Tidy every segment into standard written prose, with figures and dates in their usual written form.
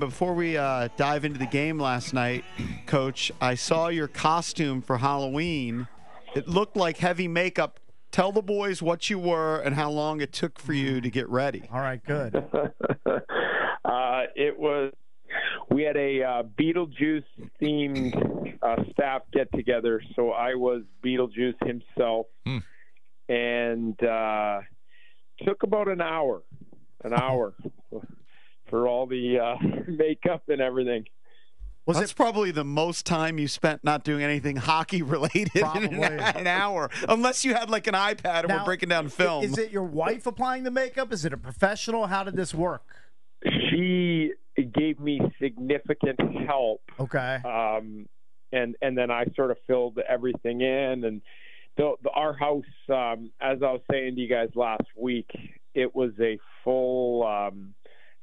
Before we dive into the game last night, Coach, I saw your costume for Halloween. It looked like heavy makeup. Tell the boys what you were and how long it took for you to get ready. All right, good. We had a Beetlejuice-themed staff get-together, so I was Beetlejuice himself, and took about an hour for all the makeup and everything. That's probably the most time you spent not doing anything hockey-related in an hour, unless you had like an iPad and we're breaking down film. Is it your wife applying the makeup? Is it a professional? How did this work? She gave me significant help. Okay. And then I sort of filled everything in. And our house, as I was saying to you guys last week, it was a full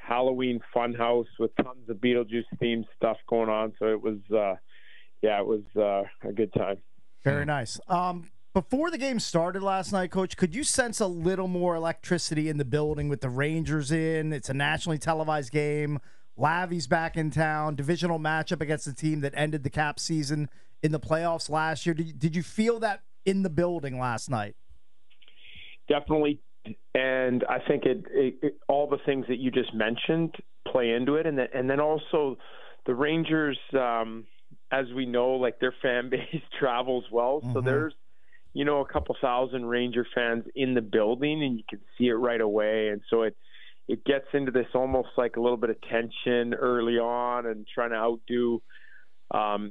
Halloween fun house with tons of Beetlejuice themed stuff going on. So it was, a good time. Very nice. Before the game started last night, Coach, could you sense a little more electricity in the building with the Rangers in? It's a nationally televised game. Lavi's back in town. Divisional matchup against the team that ended the Cap season in the playoffs last year. Did you feel that in the building last night? Definitely. And I think it all the things that you just mentioned play into it. And then also the Rangers, as we know, like their fan base travels well. Mm-hmm. So there's, a couple thousand Ranger fans in the building, and you can see it right away. And so it gets into this almost like a little bit of tension early on and trying to outdo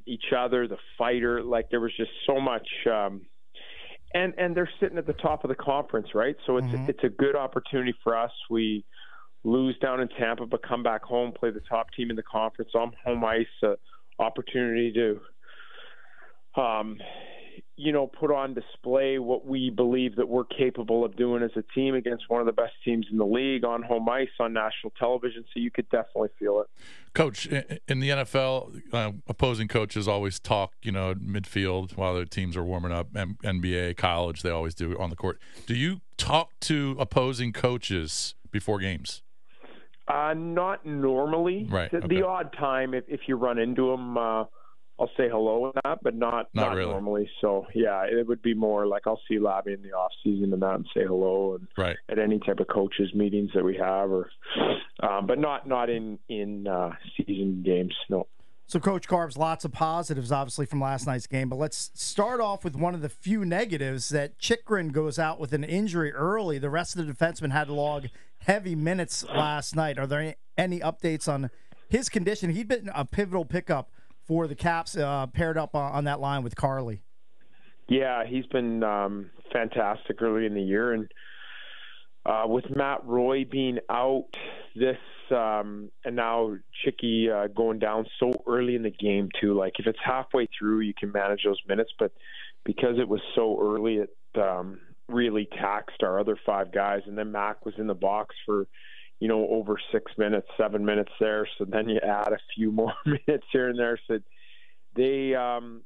each other, the fighter. Like there was just so much and they're sitting at the top of the conference, right? So it's a good opportunity for us. We lose down in Tampa, but come back home, play the top team in the conference on home ice, opportunity to put on display what we believe that we're capable of doing as a team against one of the best teams in the league on home ice on national television. So you could definitely feel it. Coach, in the NFL, opposing coaches always talk, midfield while their teams are warming up. NBA, college, they always do on the court. Do you talk to opposing coaches before games? Not normally. Right. The odd time, if you run into them, I'll say hello and that, but not really. Normally. So, yeah, it would be more like I'll see Labby in the off season and that and say hello and at any type of coaches meetings that we have, but not in season games. No. So, Coach Carves, lots of positives, obviously, from last night's game. But let's start off with one of the few negatives, that Chychrun goes out with an injury early. The rest of the defensemen had to log heavy minutes last night. Are there any updates on his condition? He'd been a pivotal pickup for the Caps, paired up on that line with Carly. Yeah, he's been fantastic early in the year. And with Matt Roy being out and now Chicky going down so early in the game too, like if it's halfway through, you can manage those minutes. But because it was so early, it really taxed our other five guys. And then Mac was in the box for over 6 minutes, 7 minutes there. So then you add a few more minutes here and there. So they, our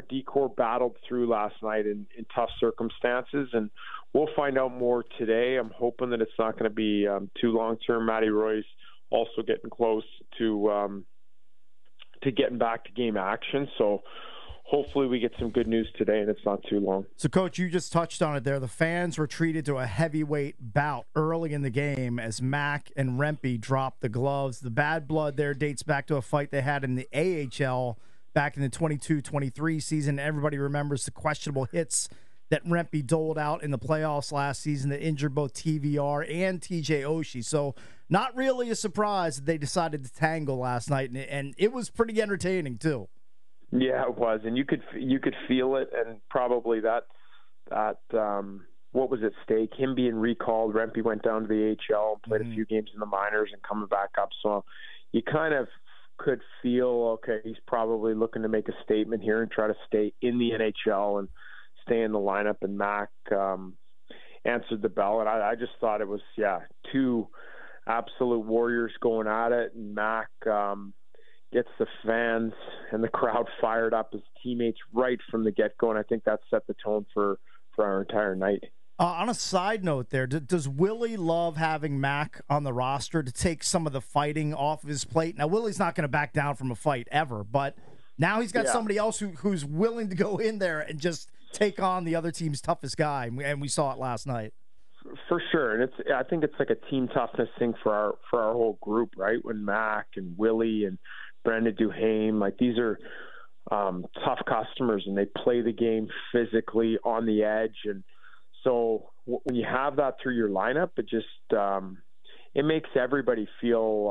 D-corps battled through last night in tough circumstances, and we'll find out more today. I'm hoping that it's not going to be too long-term. Matty Roy's also getting close to getting back to game action. So hopefully we get some good news today, and it's not too long. So, Coach, you just touched on it there. The fans were treated to a heavyweight bout early in the game as Mac and Rempe dropped the gloves. The bad blood there dates back to a fight they had in the AHL back in the 22-23 season. Everybody remembers the questionable hits that Rempe doled out in the playoffs last season that injured both TVR and TJ Oshie. So not really a surprise that they decided to tangle last night, and it was pretty entertaining too. Yeah, it was, and you could feel it, and probably that what was at stake, him being recalled. Rempe went down to the AHL and played a few games in the minors and coming back up. So you kind of could feel, okay, he's probably looking to make a statement here and try to stay in the NHL and stay in the lineup. And Mac answered the bell, and I just thought it was two absolute warriors going at it, and Mac gets the fans and the crowd fired up, his teammates right from the get-go, and I think that set the tone for our entire night. On a side note there, does Willie love having Mac on the roster to take some of the fighting off of his plate? Now, Willie's not going to back down from a fight ever, but now he's got somebody else who's willing to go in there and just take on the other team's toughest guy, and we saw it last night. For sure, and I think it's like a team toughness thing for our whole group, right? When Mac and Willie and Brandon Duhame, like these are tough customers, and they play the game physically on the edge, and so when you have that through your lineup, it just it makes everybody feel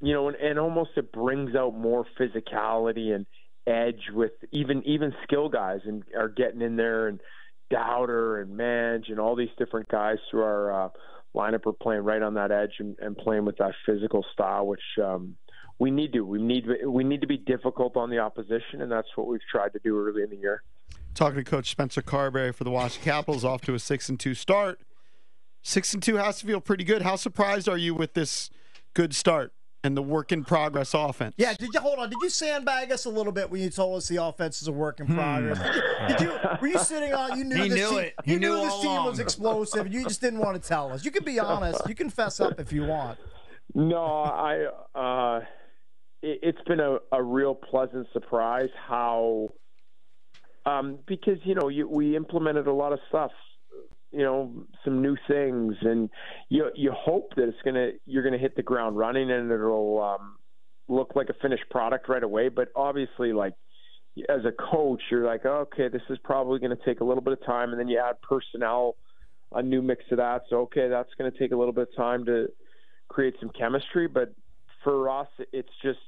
and almost it brings out more physicality and edge with even skill guys and are getting in there, and Dowder and Mange and all these different guys through our lineup are playing right on that edge and playing with that physical style, which we need to. We need to be difficult on the opposition, and that's what we've tried to do early in the year. Talking to Coach Spencer Carbery for the Washington Capitals, off to a 6-2 start. 6-2 has to feel pretty good. How surprised are you with this good start and the work in progress offense? Yeah, did you sandbag us a little bit when you told us the offense is a work in progress? Were you sitting on? You knew He this knew team, it. You He knew knew this all team along. was explosive. You just didn't want to tell us. You can be honest. You can fess up if you want. No, it's been a real pleasant surprise how because we implemented a lot of stuff, some new things, and you hope that you're gonna hit the ground running and it'll look like a finished product right away. But obviously, like as a coach, you're like, okay, this is probably going to take a little bit of time, and then you add personnel, a new mix of that. So okay, that's going to take a little bit of time to create some chemistry. But for us, it's just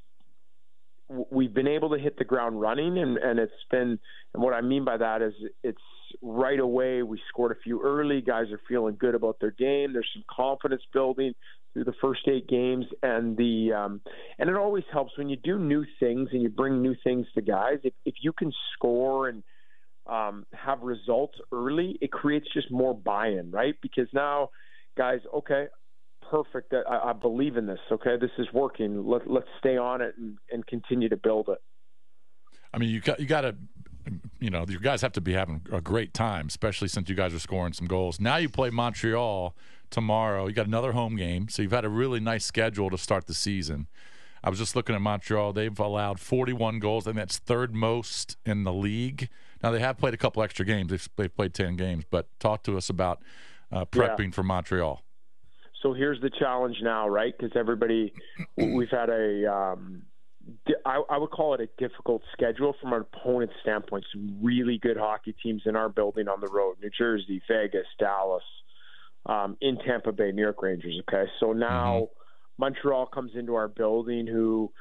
we've been able to hit the ground running, and it's been, and what I mean by that is it's right away. We scored a few early. Guys are feeling good about their game. There's some confidence building through the first 8 games, and and it always helps when you do new things and you bring new things to guys. If you can score and have results early, it creates just more buy-in, right? Because now guys, okay, perfect. I believe in this. Okay, this is working. Let's stay on it and continue to build it. I mean, you got to, your guys have to be having a great time, especially since you guys are scoring some goals. Now you play Montreal tomorrow. You got another home game, so you've had a really nice schedule to start the season. I was just looking at Montreal. They've allowed 41 goals, and that's third most in the league. Now, they have played a couple extra games. They've played 10 games, but talk to us about prepping for Montreal. So here's the challenge now, right? Because we've had I would call it a difficult schedule from an opponent's standpoint. Some really good hockey teams in our building on the road: New Jersey, Vegas, Dallas, in Tampa Bay, New York Rangers. Okay, so now Montreal comes into our building, who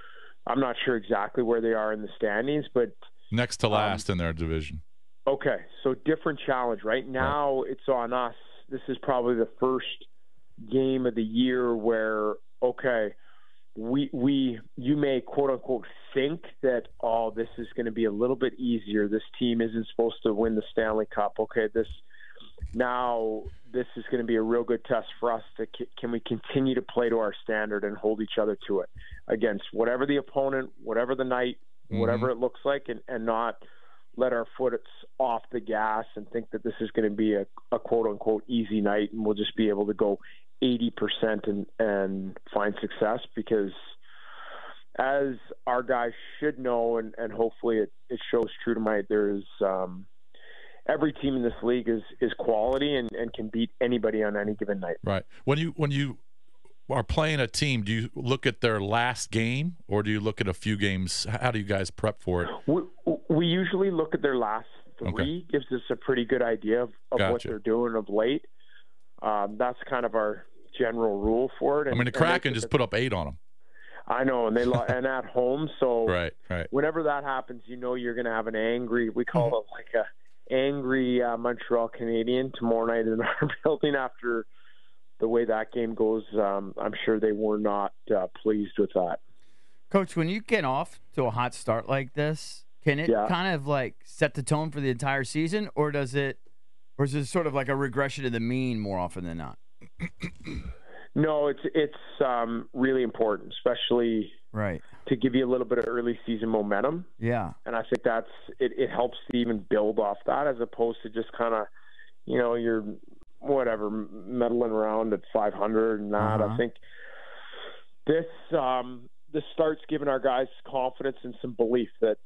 I'm not sure exactly where they are in the standings, but next to last in their division. Okay, so different challenge. Right now, It's on us. This is probably the first game of the year where, okay, you may quote unquote think that, this is going to be a little bit easier. This team isn't supposed to win the Stanley Cup. Okay, this is going to be a real good test for us. Can we continue to play to our standard and hold each other to it against whatever the opponent, whatever the night, whatever it looks like, and not let our foot off the gas and think that this is going to be a quote unquote easy night and we'll just be able to go 80% and find success. Because as our guys should know, and hopefully it shows true tonight, there's every team in this league is quality and can beat anybody on any given night. Right. When you are playing a team, do you look at their last game or do you look at a few games? How do you guys prep for it? We usually look at their last 3. Okay. Gives us a pretty good idea of what they're doing of late. That's kind of our general rule for it. And, the Kraken just put up 8 on them. I know, and and at home. So right. Whenever that happens, you're going to have an angry. We call it like a angry Montreal Canadian tomorrow night in our building after the way that game goes. I'm sure they were not pleased with that. Coach, when you get off to a hot start like this, can it kind of like set the tone for the entire season, or is it sort of like a regression to the mean more often than not? No, it's really important, especially to give you a little bit of early season momentum. Yeah, and I think it helps to even build off that, as opposed to just kind of you're whatever meddling around at 500 and that. I think this starts giving our guys confidence and some belief that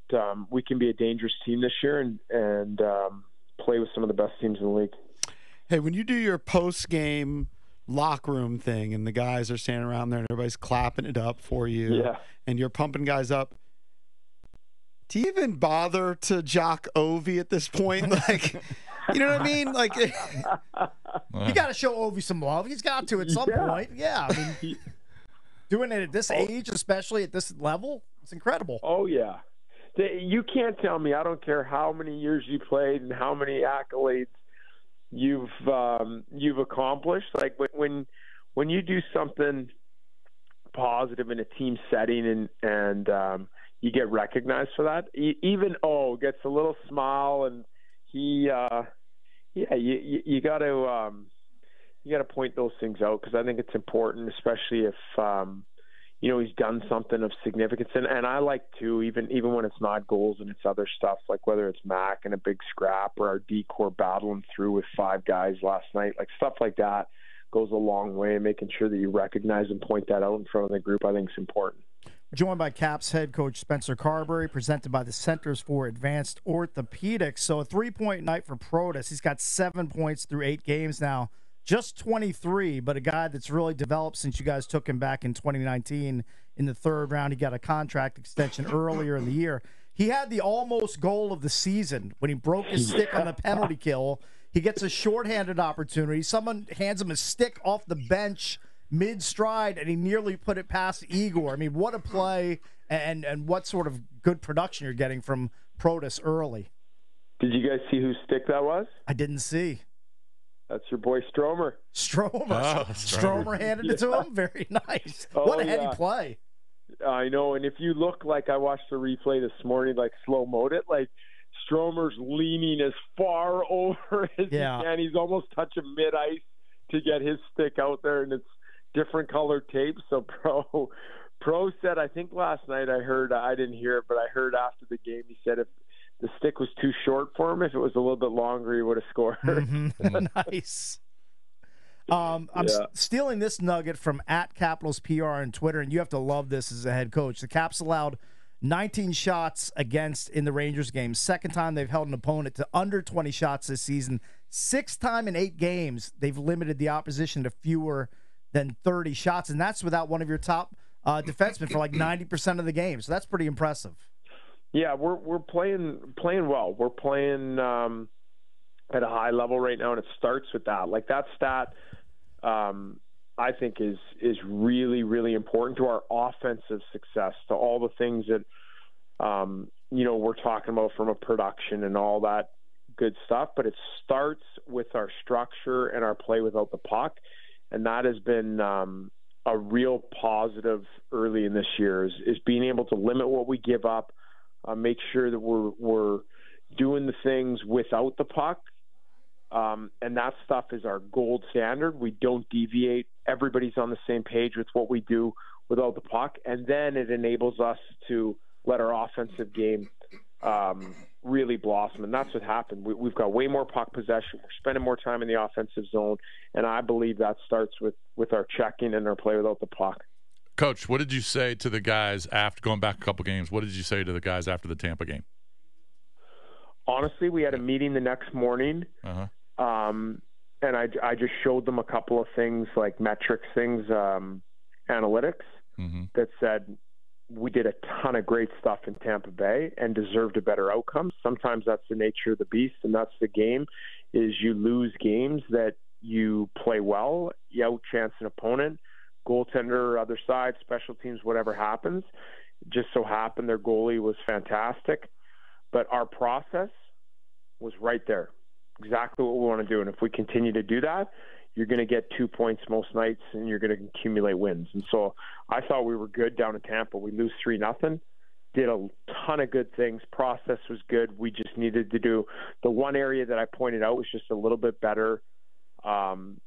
we can be a dangerous team this year and play with some of the best teams in the league. Hey, when you do your post-game locker room thing and the guys are standing around there and everybody's clapping it up for you and you're pumping guys up, do you even bother to jock Ovi at this point? Like, you know what I mean? Like, you got to show Ovi some love. He's got to at some point. Yeah, I mean, doing it at this age, especially at this level, it's incredible. Oh, yeah. You can't tell me, I don't care how many years you played and how many accolades you've accomplished. Like, when you do something positive in a team setting and you get recognized for that, even gets a little smile, and you got to point those things out, because I think it's important, especially if he's done something of significance. And I like to, even when it's not goals and it's other stuff, like whether it's Mac and a big scrap or our D-core battling through with 5 guys last night, like stuff like that goes a long way in making sure that you recognize and point that out in front of the group. I think it's important. Joined by Caps head coach Spencer Carbery, presented by the Centers for Advanced Orthopedics. So a 3-point night for Protus. He's got 7 points through 8 games now. Just 23, but a guy that's really developed since you guys took him back in 2019 in the 3rd round. He got a contract extension earlier in the year. He had the almost goal of the season when he broke his stick on the penalty kill. He gets a shorthanded opportunity. Someone hands him a stick off the bench mid-stride, and he nearly put it past Igor. I mean, what a play, and what sort of good production you're getting from Protus early. Did you guys see whose stick that was? I didn't see. That's your boy Stromer. Stromer handed it to him? Very nice. What a heady play. I know, and if you look, like I watched the replay this morning, like slow-moed it, like Stromer's leaning as far over as he can. He's almost touching mid-ice to get his stick out there, and it's different colored tape. So Pro said, I think last night I didn't hear it, but I heard after the game, he said if the stick was too short for him, if it was a little bit longer, he would have scored. Nice. I'm stealing this nugget from @Capitals PR on Twitter, and you have to love this as a head coach. The Caps allowed 19 shots against in the Rangers game. Second time they've held an opponent to under 20 shots this season. 6th time in 8 games they've limited the opposition to fewer than 30 shots, and that's without one of your top defensemen for like 90% of the game. So that's pretty impressive. Yeah, we're playing well. We're playing at a high level right now, and it starts with that. Like that stat, I think is really, really important to our offensive success, to all the things that we're talking about from a production and all that good stuff. But it starts with our structure and our play without the puck. And that has been a real positive early in this year is being able to limit what we give up, make sure that we're doing the things without the puck. And that stuff is our gold standard. We don't deviate. Everybody's on the same page with what we do without the puck. And then it enables us to let our offensive game really blossom, and that's what happened. We've got way more puck possession. We're spending more time in the offensive zone, and I believe that starts with our checking and our play without the puck. Coach, what did you say to the guys after going back a couple games? What did you say to the guys after the Tampa game? Honestly, we had a meeting the next morning, and I just showed them a couple of things, like metrics things, analytics, that said we did a ton of great stuff in Tampa Bay and deserved a better outcome. Sometimes that's the nature of the beast, and that's the game, is you lose games that you play well, you outchance an opponent, goaltender, other side, special teams, whatever happens. It just so happened their goalie was fantastic, but our process was right there. Exactly what we want to do. And if we continue to do that, you're going to get 2 points most nights, and you're going to accumulate wins. And so I thought we were good down in Tampa. We lose 3-0. Did a ton of good things. Process was good. We just needed to do the one area that I pointed out was just a little bit better on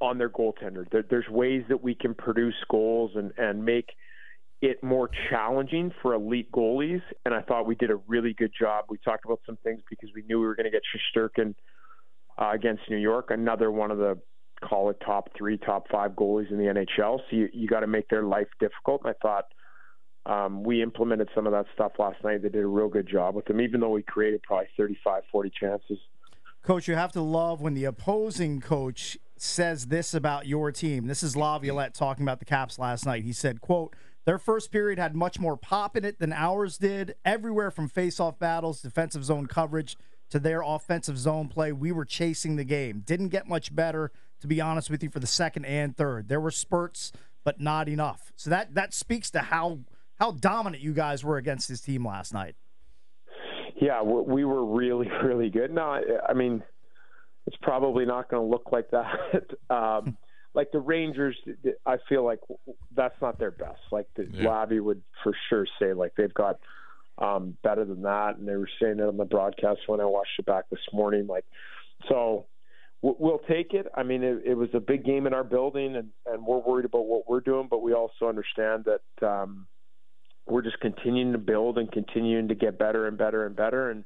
their goaltender. There's ways that we can produce goals and make it more challenging for elite goalies. And I thought we did a really good job. We talked about some things because we knew we were going to get Shesterkin against New York, another one of the, call it top 3, top 5 goalies in the NHL. So you got to make their life difficult. And I thought we implemented some of that stuff last night. They did a real good job with them, even though we created probably 35, 40 chances. Coach, you have to love when the opposing coach says this about your team. This is Laviolette talking about the Caps last night. He said, quote, "Their first period had much more pop in it than ours did. Everywhere from face-off battles, defensive zone coverage, to their offensive zone play, we were chasing the game. Didn't get much better, to be honest with you, for the second and third. There were spurts, but not enough." So that speaks to how dominant you guys were against this team last night. Yeah, we were really, really good. No, I mean, it's probably not going to look like that. Like the Rangers, I feel like that's not their best. Like Lavi would for sure say like they've got better than that, and they were saying it on the broadcast when I watched it back this morning. Like, so we'll take it. I mean, it was a big game in our building, and we're worried about what we're doing, but we also understand that we're just continuing to build and continuing to get better and better and better. And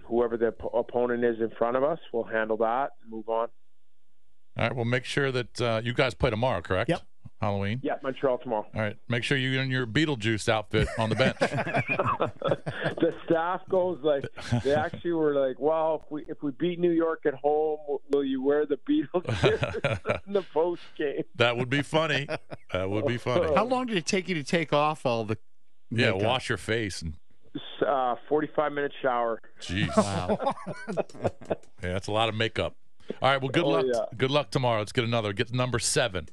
whoever the opponent is in front of us, we'll handle that and move on. All right. Well, make sure that you guys play tomorrow, correct? Yep. Halloween? Yeah, Montreal tomorrow. All right. Make sure you're in your Beetlejuice outfit on the bench. The staff goes like, they actually were like, well, if we beat New York at home, will you wear the Beetlejuice in the post game? That would be funny. That would be funny. How long did it take you to take off all the makeup? Wash your face. And 45-minute shower. Jeez. Wow. Yeah, that's a lot of makeup. All right, well, good luck. Yeah. Good luck tomorrow. Let's get number 7.